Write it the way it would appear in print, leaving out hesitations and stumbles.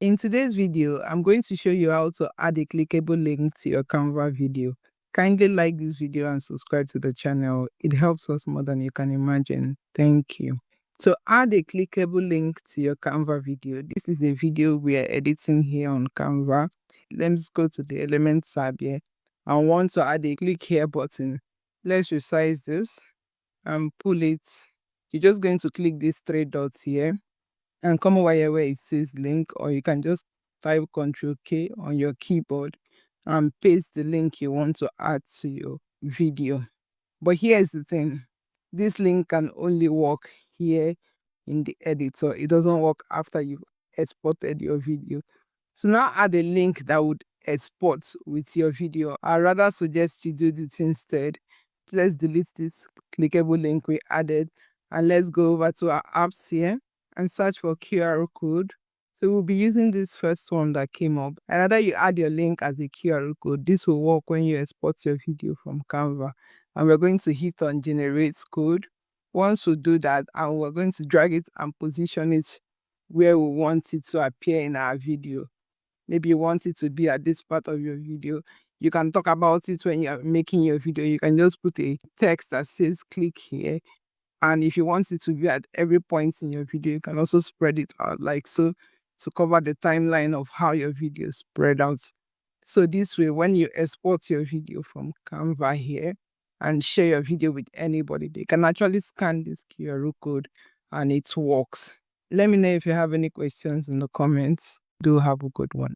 In today's video, I'm going to show you how to add a clickable link to your Canva video. Kindly like this video and subscribe to the channel. It helps us more than you can imagine. Thank you. To add a clickable link to your Canva video, this is a video we are editing here on Canva. Let's go to the Elements tab here. I want to add a click here button. Let's resize this and pull it. You're just going to click these three dots here and come over here where it says link, or you can just type Ctrl K on your keyboard and paste the link you want to add to your video. But here's the thing, this link can only work here in the editor. It doesn't work after you've exported your video. So now add a link that would export with your video. I rather suggest you do this instead. Let's delete this clickable link we added and let's go over to our apps here and search for QR code. So we'll be using this first one that came up. And either you add your link as a QR code, this will work when you export your video from Canva. And we're going to hit on generate code. Once we do that, and we're going to drag it and position it where we want it to appear in our video. Maybe you want it to be at this part of your video. You can talk about it when you're making your video. You can just put a text that says click here. And if you want it to be at every point in your video, you can also spread it out like so to cover the timeline of how your video is spread out. So this way, when you export your video from Canva here and share your video with anybody, they can actually scan this QR code and it works. Let me know if you have any questions in the comments. Do have a good one.